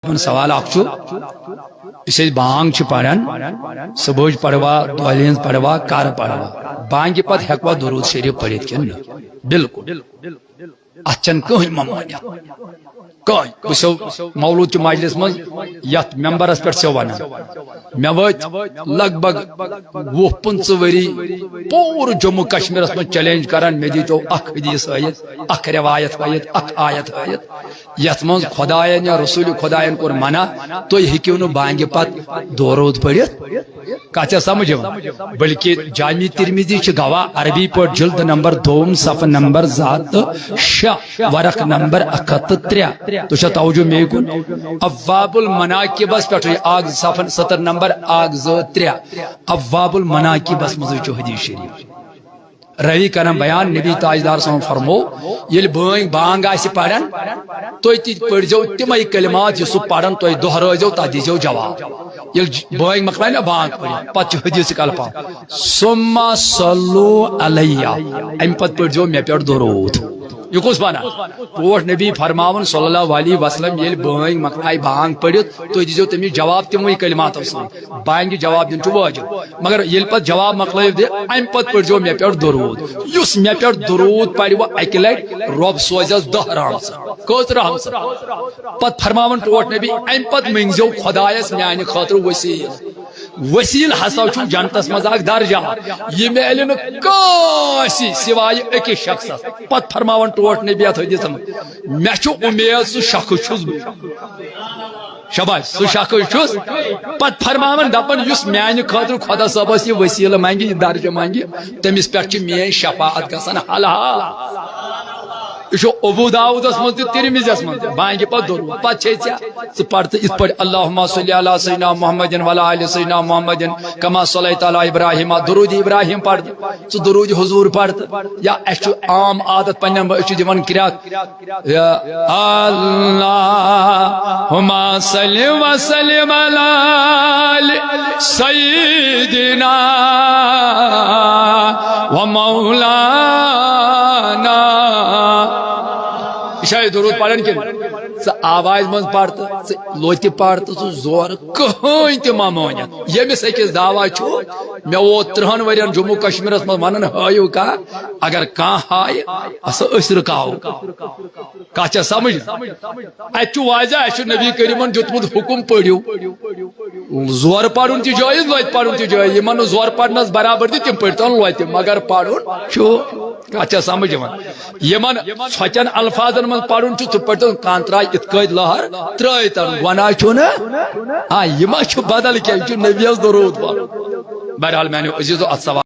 سوال اخ اس بانگ پڑھان صبح پڑوا دہلی پڑوا کر پڑوا بانگ پتہ ہیکوا درود شریف پڑھت کن بالکل اتن کہیں ممانیت کہیں بسو مولود کی مجلس من یت ممبرس پہ سو ونان مے وت لگ بھگ 20-25 وری پور جموں کشمیر من چیلنج کران مے دیتو اخ حدیث ہائت اخ روایت ہائت اخ آیت ہائت یت من خدائن یا رسول خدائن کور منع تھی ہیکو نو بانگ پت درود پڑھت کچھ سمجھ بلکہ جامع ترمذی گواہ عربی پہ جلد نمبر 2 صفحہ نمبر 6 ورق نمبر 103 تو توجہ مے کن ابواب المناقبس پہ آگ صفحہ 70 نمبر آگ 3 ابواب المناقبس مزھ حدیث شریف روی کرم بیان نبی تاجدار صلی اللہ علیہ وسلم فرمو یل بانگ آسی پڑھن تھی پڑھو تمے کلمات یہ پڑھن تھی دہرائزو تک دیزو جواب یل بانگ مکلائن بانگ پڑھ پتہ حدیث الفاظ ثم صلو علیہ ام پتہ پڑھو مے پہ درود یہ کس بنا پوٹ نبی فرماون صلی اللہ علیہ وسلم یل بانگ مکلائی بانگ پڑھت تھی دیزو تمہیں جواب تموی کلمات بانگ جواب دن واجب مگر یل پتہ جواب مکلائو دے ام پتہ پڑھو مے پہ درود یس مے پہ درود پڑھ اکہ لٹ رب سوزس 10 رحمت کت رحمت پتہ فرماون پوٹ نبی ام پتہ منگزو خدایس میانہ خاطر وسیل ہسا چھ جنتس مز اخ درجہ یہ میلہ ناسی سوائے اکس شخص پتہ فرماون ٹوٹ نبی حدیث مے چھ امید سہ شخص چھس شباش سہ شخص چھس پتہ فرماون دپن یس میانہ خاطر خدا صاحبس یہ وسیلہ مانگی یہ درجہ مانگی تمس پہ میری شفاعت گژھان حل حال یہ ابو داؤدس من ترمذیس من بانگ پہ درود پتہ ثہ پڑھ اس پہ اللہم صلی علی سیدنا محمد وعلی آل سیدنا محمد کما صلیت علی ابراہیم درود ابراہیم پڑھ ثہ درود حضور پڑھ یا اس عام عادت پنن دون کریات اللہم صلی وسلم علی سیدنا و مولانا درود پڑھن کن آواز من پڑھ لوت پڑھ تو زور کہیں تہ ممانیت یمس اکس دعوی چھ مے ووت 30 ورین جموں کشمیر من ونن ہایو کا اگر کان ہائے اس رکاو کچھ سمجھ ات واضح اس نبی کریمن دیتمت حکم پڑھو زور پڑھن تہ جائز لوت پڑھن تہ جائز یمن زور پڑھنس برابر دی تم پڑھتن لوت مگر پڑھن چھ کچھ سمجھ یمن سچن الفاظن من پڑھن چھ پڑھن کان ترائی ات قید لہر ترائی تر گناہ چھنا ہاں یہ ما چھ بدل کیا نبی درود بہرحال میں نے عزیزو السلام